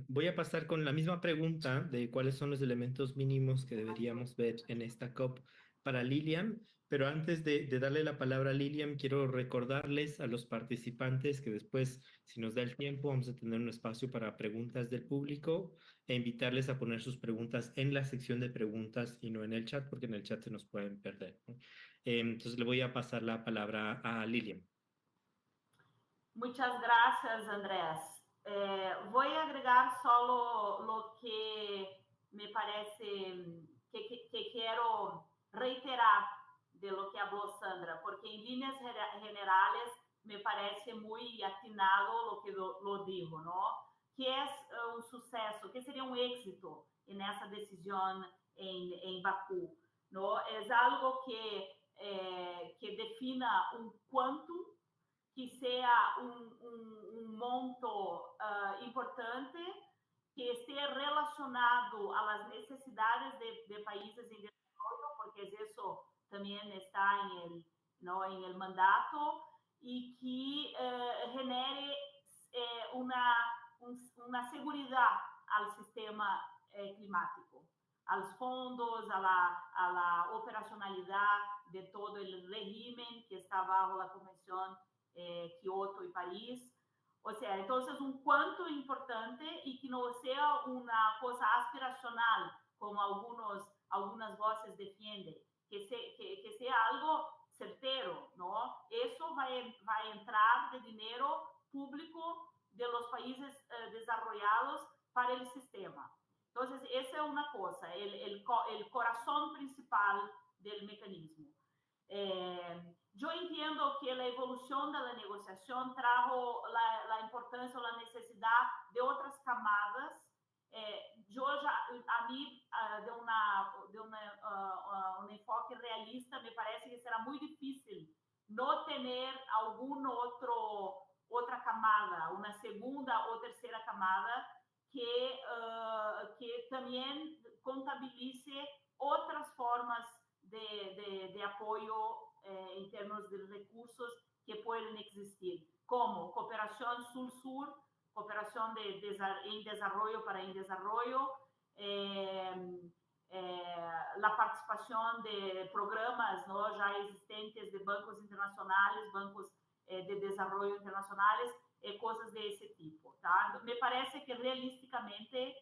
Voy a pasar con la misma pregunta de cuáles son los elementos mínimos que deberíamos ver en esta COP para Lilian, pero antes de darle la palabra a Lilian, quiero recordarles a los participantes que después, si nos da el tiempo, vamos a tener un espacio para preguntas del público e invitarles a poner sus preguntas en la sección de preguntas y no en el chat, porque en el chat se nos pueden perder, ¿no? Entonces le voy a pasar la palabra a Lilian. Muchas gracias, Andrés. Voy a agregar solo lo que me parece que quiero reiterar de lo que habló Sandra, porque en líneas generales me parece muy atinado lo que lo dijo, ¿no? Que es un suceso, que sería un éxito en esa decisión en Bakú, ¿no? Es algo que defina un quantum, que sea un monto importante, que esté relacionado a las necesidades de países en desarrollo, porque eso también está en el mandato, y que genere una seguridad al sistema climático, a los fondos, a la operacionalidad de todo el régimen que está bajo la Convención Kioto y París. O sea, entonces un cuanto importante y que no sea una cosa aspiracional, como algunas voces defienden, que sea algo certero, ¿no? Eso va a entrar de dinero público de los países desarrollados para el sistema. Entonces, esa es una cosa, el corazón principal del mecanismo. Yo entiendo que la evolución de la negociación trajo la importancia o la necesidad de otras camadas. Yo ya, a mí, de un enfoque realista, me parece que será muy difícil no tener otra camada, una segunda o tercera camada que también contabilice otras formas de apoyo en términos de recursos que pueden existir, como cooperación sur-sur, cooperación en desarrollo para en desarrollo, la participación de programas, ¿no?, ya existentes de bancos internacionales, bancos de desarrollo internacionales, cosas de ese tipo, ¿tá? Me parece que realisticamente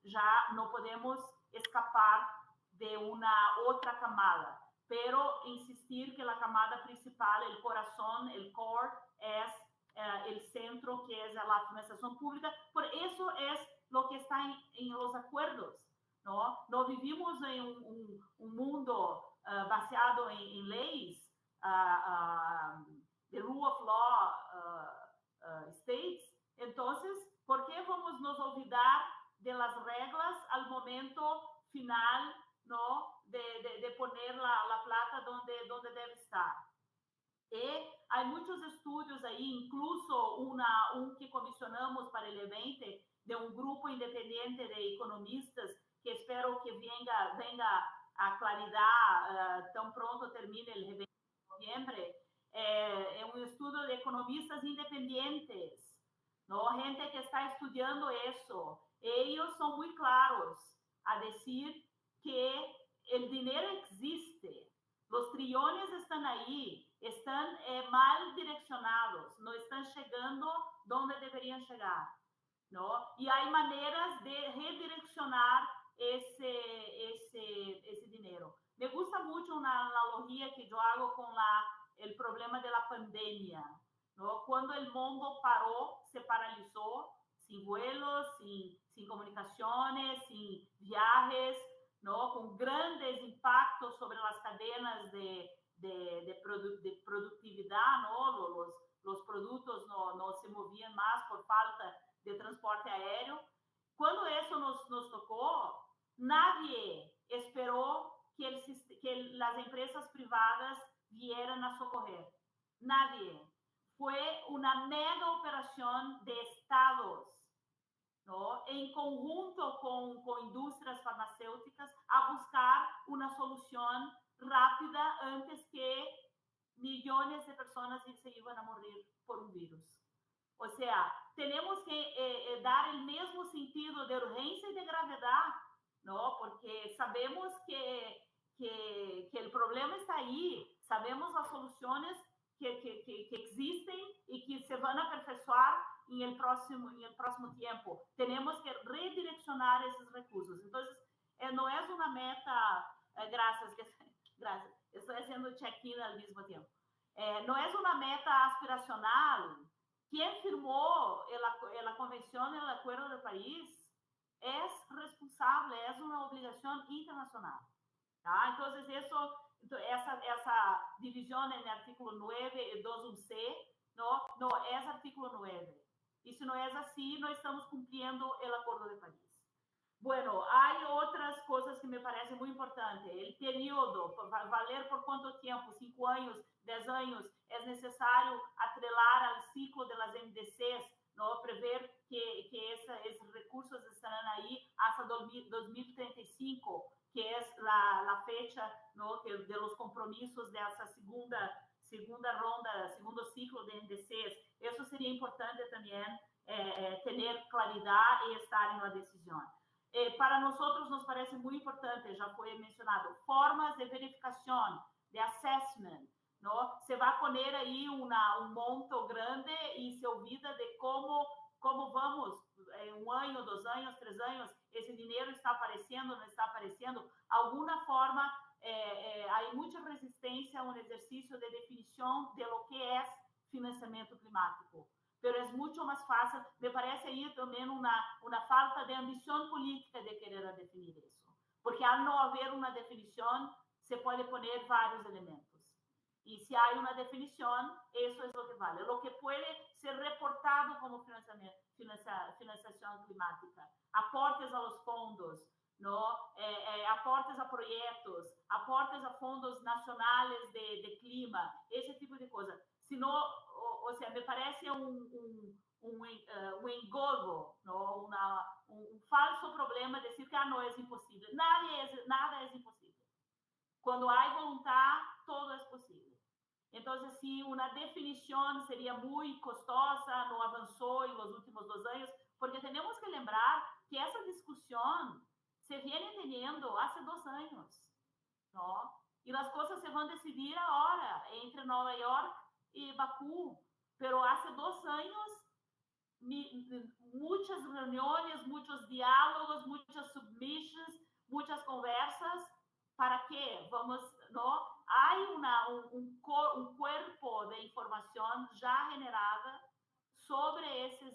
ya no podemos escapar de una otra camada, pero insistir que la camada principal, el corazón, el core, es el centro, que es la financiación pública. Por eso es lo que está en los acuerdos, ¿no? No vivimos en un mundo baseado en leyes, the rule of law states. Entonces, ¿por qué vamos nos olvidar de las reglas al momento final, ¿no?, de poner la plata donde debe estar? E há muitos estudos aí, incluso um que comissionamos para el evento, de um grupo independente de economistas, que espero que venga a claridade tão pronto termine o evento de noviembre. É um estudo de economistas independentes, ¿no? Gente que está estudando isso. Eles são muito claros a dizer que o dinheiro existe, os trilhões estão aí, estão mal direcionados, não estão chegando onde deveriam chegar, não? E há maneiras de redirecionar esse dinheiro. Me gusta muito uma analogia que eu hago com o problema da pandemia, não? Quando o mundo parou, se paralisou, sem vuelos, sem comunicações, sem viajes, ¿no?, con grandes impactos sobre las cadenas de productividad, ¿no? Los productos no se movían más por falta de transporte aéreo. Cuando eso nos tocó, nadie esperó que las empresas privadas vieran a socorrer. Nadie. Fue una mega operación de estados, ¿no?, en conjunto con industrias farmacéuticas, a buscar una solución rápida antes que millones de personas se iban a morir por un virus. O sea, tenemos que dar el mismo sentido de urgencia y de gravedad, ¿no?, porque sabemos que el problema está ahí, sabemos las soluciones que existen y que se van a aperfeiçoar en el próximo tiempo. Tenemos que redireccionar esos recursos. Entonces, no es una meta, gracias, estoy haciendo check-in al mismo tiempo. No es una meta aspiracional. Quien firmó la convención, el Acuerdo de París, es responsable, es una obligación internacional, ¿tá? Entonces, essa divisão no artículo 9, 21C, não é artículo 9. E se não é assim, não estamos cumprindo o Acordo de Paris. Bueno, há outras coisas que me parecem muito importantes. O período, valer por quanto tempo, 5 anos, 10 anos, é necessário atrelar ao ciclo das MDCs, não? Prever que esses recursos estarão aí até 2035, que é a fecha, ¿no?, de los compromissos dessa segunda ronda, segundo ciclo de NDCs. Isso seria importante também, ter claridade e estar na decisão. Para nós nos parece muito importante, já foi mencionado, formas de verificação, de assessment, ¿no? Se vai poner aí monto grande e se olvida de como vamos, 1 ano, 2 anos, 3 anos, esse dinheiro está aparecendo, não está aparecendo. Alguma forma, há muita resistência a um exercício de definição de lo que é financiamento climático. Pero é muito mais fácil, me parece aí também uma falta de ambição política de querer definir isso. Porque ao não haver uma definição, se pode poner vários elementos. E se há uma definição, isso é o que vale. O que pode ser reportado como financiação climática. Aportes aos fundos, não? Aportes a projetos, aportes a fundos nacionais de clima, esse tipo de coisa. Senão, ou seja, me parece um engorro, não? Um falso problema de dizer que não é impossível. Nada é impossível. Quando há vontade, tudo é possível. Entonces, si una definición sería muy costosa, no avanzó en los últimos 2 años, porque tenemos que lembrar que esa discusión se viene teniendo hace 2 años, ¿no? Y las cosas se van a decidir ahora entre Nueva York y Bakú, pero hace 2 años muchas reuniones, muchos diálogos, muchas submissions, muchas conversas. ¿Para qué? Vamos, ¿no? Hay un cuerpo de información ya generada sobre esas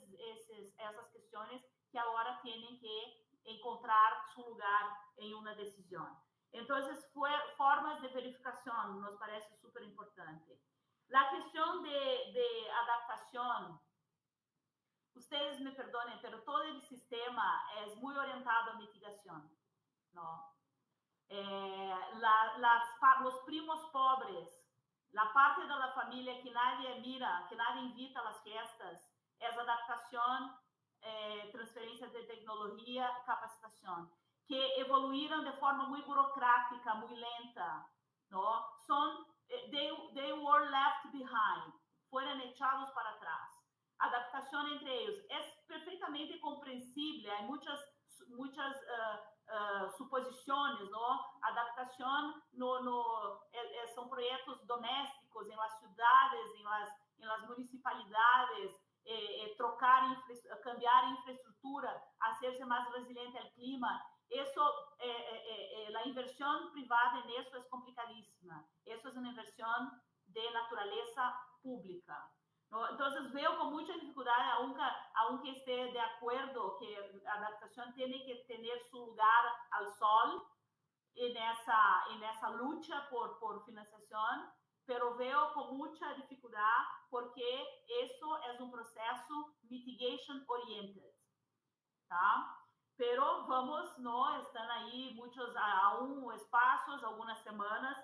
cuestiones que ahora tienen que encontrar su lugar en una decisión. Entonces, formas de verificación nos parece súper importante. La cuestión de adaptación, ustedes me perdonen, pero todo el sistema es muy orientado a mitigación, ¿no? Los primos pobres, la parte de la familia que nadie mira, que nadie invita a las fiestas, es adaptación, transferencia de tecnología, capacitación, que evoluíram de forma muy burocrática, muy lenta, ¿no? They were left behind, fueron echados para atrás. Adaptación entre ellos es perfectamente comprensible, hay muchas suposiciones, ¿no? Adaptación son proyectos domésticos en las ciudades, en las municipalidades, cambiar infraestructura, hacerse más resiliente al clima. Eso, la inversión privada en eso es complicadísima. Eso es una inversión de naturaleza pública, ¿no? Entonces veo con mucha dificultad, aunque esté de acuerdo que la adaptación tiene que tener su lugar al sol en esa lucha por financiación, pero veo con mucha dificultad porque eso es un proceso mitigation oriented, ¿tá? Pero vamos, ¿no? Están ahí muchos aún espacios, algunas semanas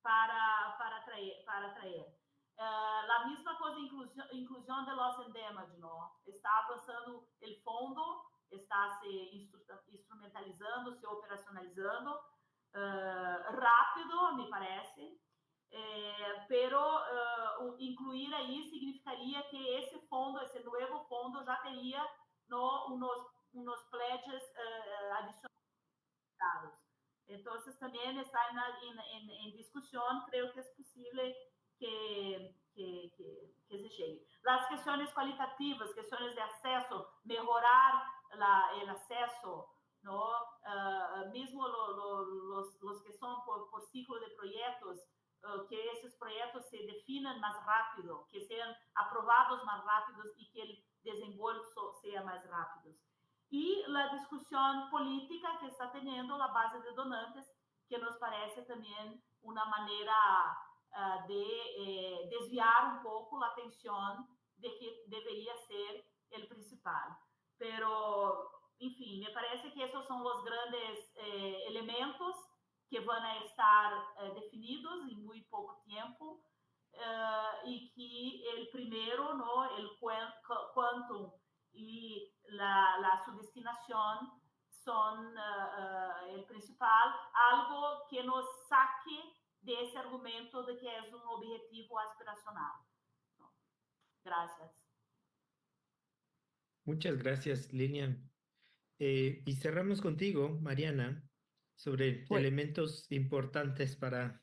para traer. La misma cosa, inclusión de los endemage, ¿no? Está avanzando el fondo, está se instrumentalizando, se operacionalizando rápido, me parece, pero incluir ahí significaría que ese fondo, ese nuevo fondo já teria, ¿no? unos pledges adicionales. Entonces, también está en discusión, creo que es posible que se llegue. Las cuestiones cualitativas, cuestiones de acceso, mejorar el acceso, ¿no? Mismo los que son por ciclo de proyectos, que esos proyectos se definan más rápido, que sean aprobados más rápidos y que el desembolso sea más rápido. Y la discusión política que está teniendo la base de donantes, que nos parece también una manera de desviar un poco la atención de que debería ser el principal. Pero, enfim, me parece que esos son los grandes elementos que van a estar definidos en muy poco tiempo y que el primero, ¿no? El quantum y su destinación son el principal, algo que nos saque de ese argumento de que es un objetivo aspiracional. ¿No? Gracias. Muchas gracias, Lilian. Y cerramos contigo, Mariana, sobre elementos importantes para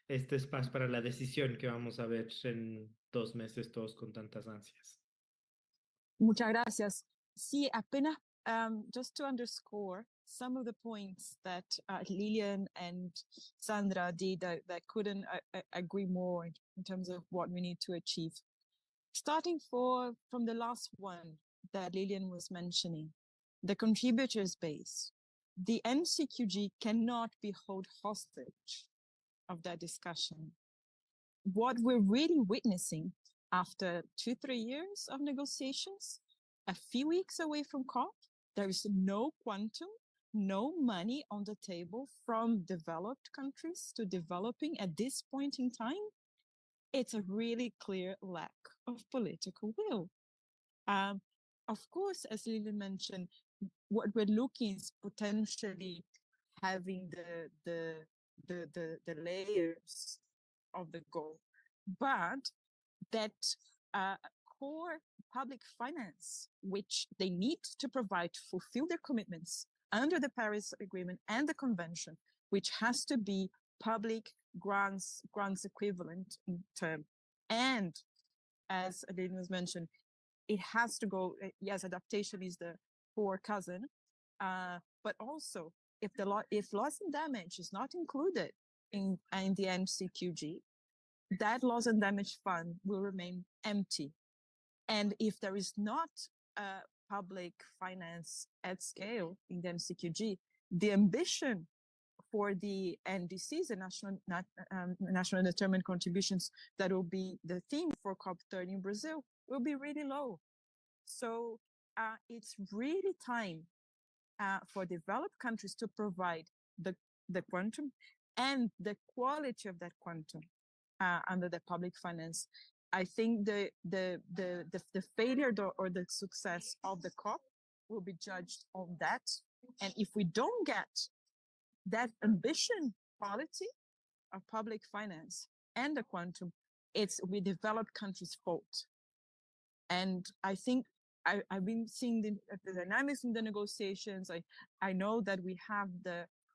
este espacio, para la decisión que vamos a ver en 2 meses, todos con tantas ansias. Muchas gracias. Sí, apenas, just to underscore some of the points that Lilian and Sandra did, that couldn't agree more in terms of what we need to achieve. Starting from the last one that Lilian was mentioning, the contributors base. The NCQG cannot be held hostage of that discussion. What we're really witnessing after 2-3 years of negotiations, a few weeks away from COP, there is no quantum, no money on the table from developed countries to developing at this point in time. It's a really clear lack of political will. Of course, as Lilian mentioned, what we're looking is potentially having the layers of the goal. but that core public finance, which they need to provide to fulfill their commitments under the Paris Agreement and the Convention, which has to be public grants equivalent in term. And as Aline was mentioned, it has to go, yes, adaptation is the poor cousin, but also if loss and damage is not included in the MCQG, that loss and damage fund will remain empty. And if there is not public finance at scale in the MCQG, the ambition for the NDCs, the national determined contributions, that will be the theme for COP30 in Brazil, will be really low. So it's really time for developed countries to provide the quantum and the quality of that quantum under the public finance. I think the failure or the success of the COP will be judged on that. And if we don't get that ambition quality of public finance and the quantum, it's we developed countries' fault. And I think I've been seeing the dynamics in the negotiations. I know that we have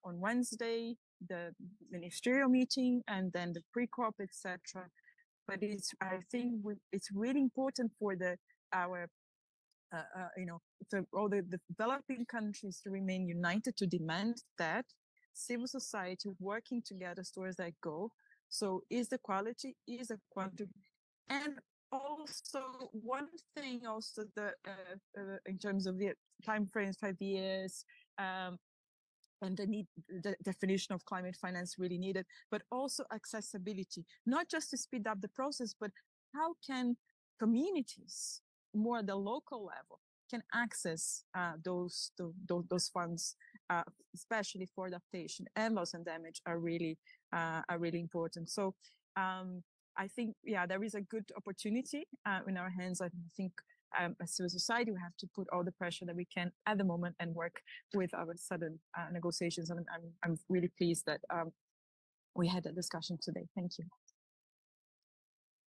on Wednesday the ministerial meeting and then the pre-COP, etc. But I think it's really important for all the developing countries to remain united to demand that civil society working together towards that goal. So is the quality, is the quantity, and also one thing also in terms of the time frames, 5 years, and the definition of climate finance really needed, but also accessibility, not just to speed up the process, but how can communities, more at the local level, can access those funds, especially for adaptation and loss and damage, are really important. So I think, there is a good opportunity in our hands. I think as civil society, we have to put all the pressure that we can at the moment and work with our sudden negotiations. And I'm really pleased that we had that discussion today. Thank you.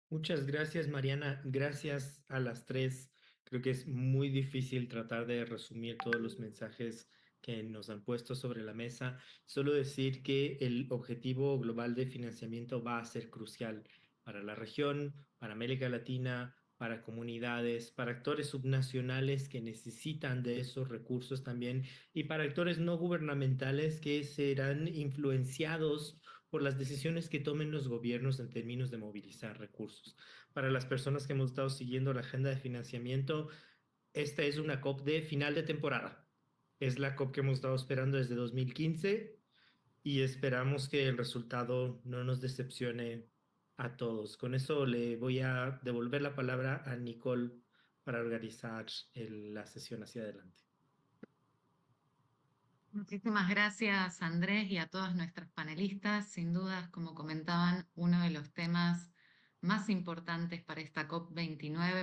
Muchas gracias, Mariana. Gracias a las tres. Creo que es muy difícil tratar de resumir todos los mensajes que nos han puesto sobre la mesa. Solo decir que el objetivo global de financiamiento va a ser crucial para la región, para América Latina, para comunidades, para actores subnacionales que necesitan de esos recursos también y para actores no gubernamentales que serán influenciados por las decisiones que tomen los gobiernos en términos de movilizar recursos. Para las personas que hemos estado siguiendo la agenda de financiamiento, esta es una COP de final de temporada. Es la COP que hemos estado esperando desde 2015 y esperamos que el resultado no nos decepcione a todos. Con eso le voy a devolver la palabra a Nicole para organizar la sesión hacia adelante. Muchísimas gracias, Andrés, y a todos nuestros panelistas. Sin dudas, como comentaban, uno de los temas más importantes para esta COP29